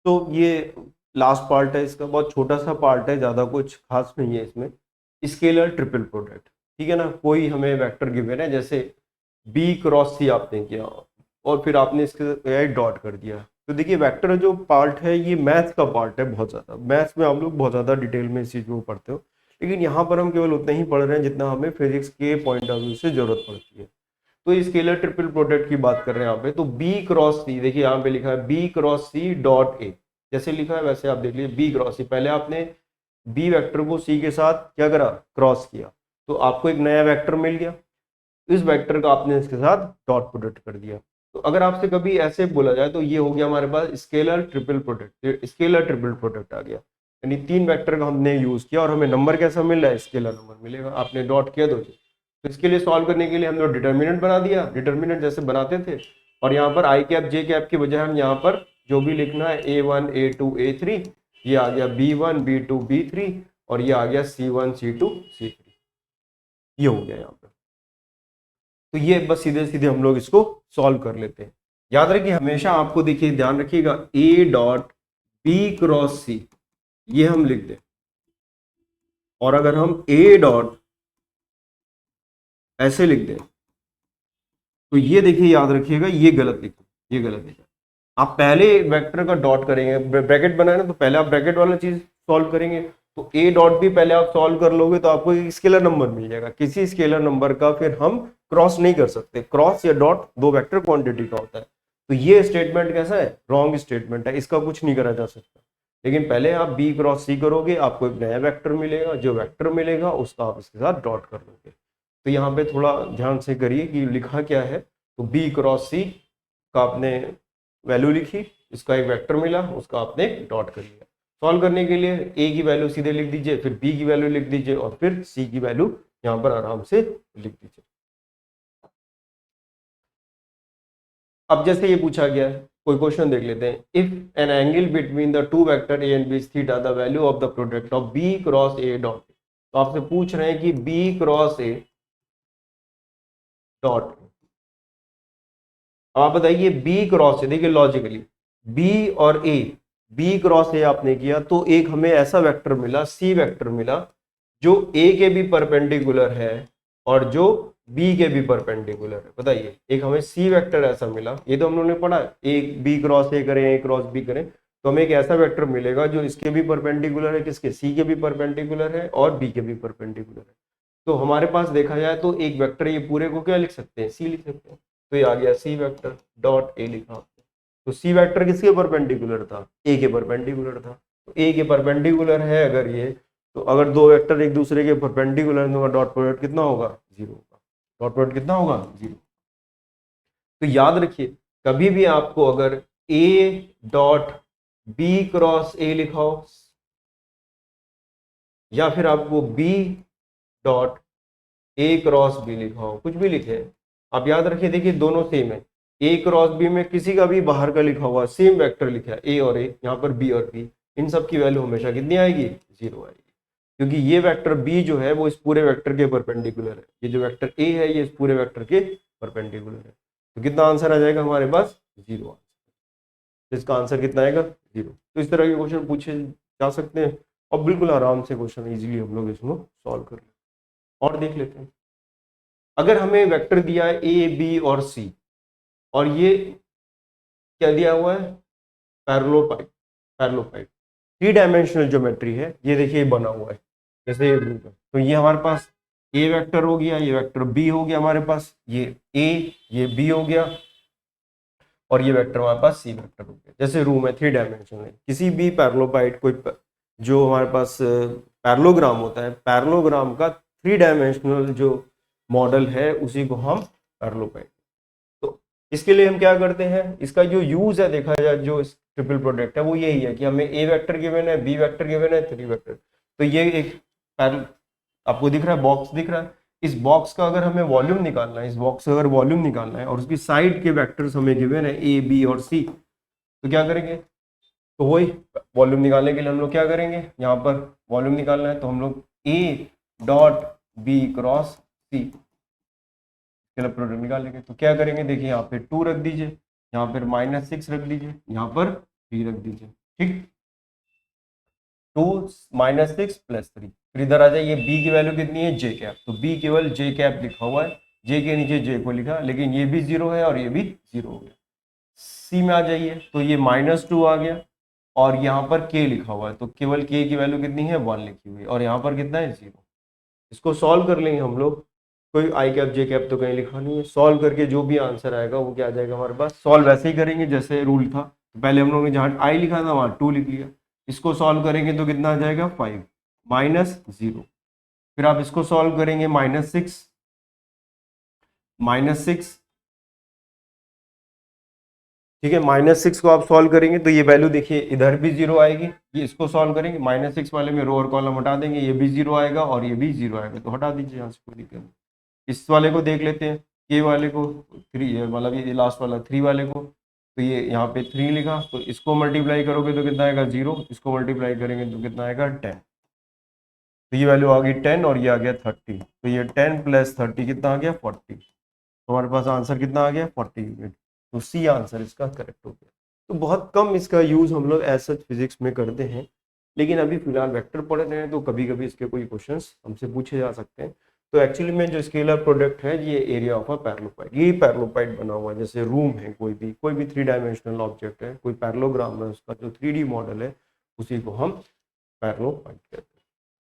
तो ये last part है इसका, बहुत छोटा सा पार्ट है, ज़्यादा कुछ खास नहीं है इसमें। स्केलर ट्रिपल प्रोडक्ट, ठीक है ना। कोई हमें वेक्टर गिवन है, जैसे बी क्रॉस सी आपने किया और फिर आपने इसके डॉट कर दिया। तो देखिए वेक्टर जो पार्ट है ये मैथ्स का पार्ट है, बहुत ज़्यादा मैथ्स में हम लोग बहुत ज़्यादा डिटेल में इस चीज़ को पढ़ते हो, लेकिन यहाँ पर हम केवल उतना ही पढ़ रहे हैं जितना हमें फिजिक्स के पॉइंट ऑफ व्यू से जरूरत पड़ती है। तो स्केलर ट्रिपल प्रोडक्ट की बात कर रहे हैं यहाँ पे, तो बी क्रॉस सी, देखिए यहाँ पे लिखा है B cross C dot A, जैसे लिखा है वैसे आप देख लीजिए बी क्रॉस सी। पहले आपने बी वेक्टर को सी के साथ क्या करा, क्रॉस किया, तो आपको एक नया वेक्टर मिल गया। इस वेक्टर का आपने इसके साथ डॉट प्रोडक्ट कर दिया। तो अगर आपसे कभी ऐसे बोला जाए तो ये हो गया हमारे पास scalar triple product, scalar triple product आ गया, यानी तीन वेक्टर का हमने यूज किया और हमें नंबर कैसा मिल रहा है, स्केलर नंबर मिलेगा। आपने डॉट किया तो इसके लिए सॉल्व करने के लिए हमने डिटर्मिनेंट बना दिया, डिटर्मिनेंट जैसे बनाते थे, और यहाँ पर आई कैप जे कैप की बजाय हम यहाँ पर जो भी लिखना है A1 A2 A3, ये आ गया B1 B2 B3 और ये आ गया C1 C2 C3, ये हो गया यहाँ पर। तो ये बस सीधे सीधे हम लोग इसको सॉल्व कर लेते हैं। याद रखिए हमेशा आपको, देखिए ध्यान रखिएगा, A dot B cross C ये हम लिख दें, और अगर हम A डॉट ऐसे लिख दें तो ये देखिए याद रखिएगा ये गलत लिखा, ये गलत लिखा। आप पहले वेक्टर का डॉट करेंगे, ब्रैकेट बनाए ना, तो पहले आप ब्रैकेट वाला चीज सॉल्व करेंगे, तो ए डॉट भी पहले आप सॉल्व कर लोगे तो आपको एक स्केलर नंबर मिल जाएगा। किसी स्केलर नंबर का फिर हम क्रॉस नहीं कर सकते, क्रॉस या डॉट दो वेक्टर क्वांटिटी का होता है। तो ये स्टेटमेंट कैसा है, रॉन्ग स्टेटमेंट है, इसका कुछ नहीं करा जा सकता। लेकिन पहले आप बी क्रॉस सी करोगे, आपको एक नया वेक्टर मिलेगा, जो वेक्टर मिलेगा उसका आप इसके साथ डॉट कर लोगे। तो यहाँ पे थोड़ा ध्यान से करिए कि लिखा क्या है। तो बी क्रॉस सी का आपने वैल्यू लिखी, इसका एक वेक्टर मिला, उसका आपने डॉट कर लिया। सॉल्व करने के लिए ए की वैल्यू सीधे लिख दीजिए, फिर बी की वैल्यू लिख दीजिए और फिर सी की वैल्यू यहाँ पर आराम से लिख दीजिए। अब जैसे ये पूछा गया है, कोई क्वेश्चन देख लेते हैं। If an angle between the two vector A and B is theta, the value of the product of B cross A dot. तो आपसे पूछ रहे हैं कि बी क्रॉस ए डॉट, आप बताइए बी क्रॉस ए, देखिए लॉजिकली बी और ए, बी क्रॉस ए आपने किया तो एक हमें ऐसा वेक्टर मिला, सी वेक्टर मिला, जो ए के भी परपेंडिकुलर है और जो बी के भी परपेंडिकुलर है। बताइए एक हमें सी वेक्टर ऐसा मिला, ये तो हम लोगों ने पढ़ा, एक बी क्रॉस ए करें, ए क्रॉस बी करें, तो हमें एक ऐसा वेक्टर मिलेगा जो इसके भी परपेंडिकुलर है, किसके, सी के भी परपेंडिकुलर है और बी के भी परपेंडिकुलर है। तो हमारे पास देखा जाए तो एक वेक्टर ये पूरे को क्या लिख सकते हैं, सी लिख सकते हैं। तो ये आ गया सी वेक्टर डॉट ए लिखा आपने। तो सी वेक्टर किसके परपेंडिकुलर था, ए के परपेंडिकुलर था। तो ए के परपेंडिकुलर है अगर ये, तो अगर दो वेक्टर एक दूसरे के परपेंडिकुलर है तो डॉट प्रोडक्ट कितना होगा, जीरो होगा। डॉट प्रोडक्ट कितना होगा, जीरो। तो याद रखिए कभी भी आपको अगर A dot B cross A लिखा हो या फिर आपको B dot A cross B लिखा हो, कुछ भी लिखे, आप याद रखिए देखिए दोनों सेम है। ए क्रॉस बी में किसी का भी बाहर का लिखा हुआ सेम वेक्टर लिखा है, ए और ए, यहाँ पर बी और बी, इन सब की वैल्यू हमेशा कितनी आएगी, जीरो आएगी, क्योंकि ये वेक्टर बी जो है वो इस पूरे वेक्टर के परपेंडिकुलर है, ये जो वेक्टर ए है ये इस पूरे वेक्टर के परपेंडिकुलर है। तो कितना आंसर आ जाएगा हमारे पास, जीरो आंसर। इसका आंसर कितना आएगा, जीरो। तो इस तरह के क्वेश्चन पूछे जा सकते हैं और बिल्कुल आराम से क्वेश्चन इजीली हम लोग इसको सॉल्व कर लेते हैं। और देख लेते हैं, अगर हमें वेक्टर दिया है ए बी और सी, और ये क्या दिया हुआ है, पैरेललोपाइड, पैरेललोपाइड थ्री डायमेंशनल ज्योमेट्री है, ये देखिए बना हुआ है जैसे ये blue का। तो ये हमारे पास ए वेक्टर हो गया, ये वेक्टर बी हो गया हमारे पास, ये ए ये बी हो गया और ये वेक्टर हमारे पास सी वेक्टर हो गया। जैसे रूम है थ्री डायमेंशनल है, किसी भी पैरेललोपाइड कोई जो हमारे पास पैरेललोग्राम होता है, पैरेललोग्राम का थ्री डायमेंशनल जो मॉडल है उसी को हम पैरेललोपाइड। तो इसके लिए हम क्या करते हैं, इसका जो यूज है देखा जाए, जो ट्रिपल प्रोडक्ट है वो यही है कि हमें ए वेक्टर गिवन है, बी वेक्टर गिवन है, थ्री वेक्टर। तो ये एक आपको दिख रहा है बॉक्स दिख रहा है, इस बॉक्स का अगर हमें वॉल्यूम निकालना है, इस बॉक्स का अगर वॉल्यूम निकालना है और उसकी साइड के वेक्टर्स हमें गिवन है ए बी और सी, तो क्या करेंगे, तो वही वॉल्यूम निकालने के लिए हम लोग क्या करेंगे, यहाँ पर वॉल्यूम निकालना है तो हम लोग A dot B cross C scalar product निकालेंगे। तो क्या करेंगे, देखिए यहाँ पे 2 रख दीजिए, यहाँ पर -6 रख दीजिए, यहाँ पर 3 रख दीजिए। ठीक, 2 -6 + 3, फिर इधर आ जाइए, बी की वैल्यू कितनी है, जे कैप, तो बी केवल जे कैप लिखा हुआ है, जे के नीचे जे को लिखा, लेकिन ये भी 0 है और ये भी 0 हो गया। सी में आ जाइए, तो ये -2 आ गया और यहाँ पर के लिखा हुआ है, तो केवल के की वैल्यू कितनी है, 1 लिखी हुई है, और यहाँ पर कितना है, 0। इसको सॉल्व कर लेंगे हम लोग, कोई आई कैप जे कैप तो कहीं लिखा नहीं है, सॉल्व करके जो भी आंसर आएगा वो क्या आ जाएगा हमारे पास। सॉल्व वैसे ही करेंगे जैसे रूल था, तो पहले हम लोगों ने जहाँ आई लिखा था वहाँ 2 लिख लिया, इसको सॉल्व करेंगे तो कितना आ जाएगा, 5 -0, फिर आप इसको सॉल्व करेंगे, -6, ठीक है, -6 को आप सॉल्व करेंगे तो ये वैल्यू देखिए इधर भी 0 आएगी, ये इसको सॉल्व करेंगे, -6 वाले में रो और कॉलम हटा देंगे, ये भी 0 आएगा और ये भी 0 आएगा, तो हटा दीजिए यहाँ से, कोई दिक्कत नहीं। इस वाले को देख लेते हैं, के वाले को, 3 मतलब ये लास्ट वाला 3 वाले को, तो ये यहाँ पे 3 लिखा, तो इसको मल्टीप्लाई करोगे तो कितना आएगा, 0, इसको मल्टीप्लाई करेंगे तो कितना आएगा, 10, तो ये वैल्यू आ गई 10 और ये आ गया 30, तो ये 10 + 30 कितना आ गया, 40, तो हमारे पास आंसर कितना आ गया, 40 यूनिट, तो सी आंसर इसका करेक्ट हो गया। तो बहुत कम इसका यूज़ हम लोग ऐसा फिजिक्स में करते हैं, लेकिन अभी फिलहाल वेक्टर पढ़ रहे हैं तो कभी कभी इसके कोई क्वेश्चंस हमसे पूछे जा सकते हैं। तो एक्चुअली में जो स्केलर प्रोडक्ट है ये एरिया ऑफ अ पैरेललोपाइड, ये पैरेललोपाइड बना हुआ है, जैसे रूम है, कोई भी 3 डायमेंशनल ऑब्जेक्ट है, कोई पैरेललोग्राम है, उसका जो 3D मॉडल है उसी को हम पैरेललोपाइड कहते हैं।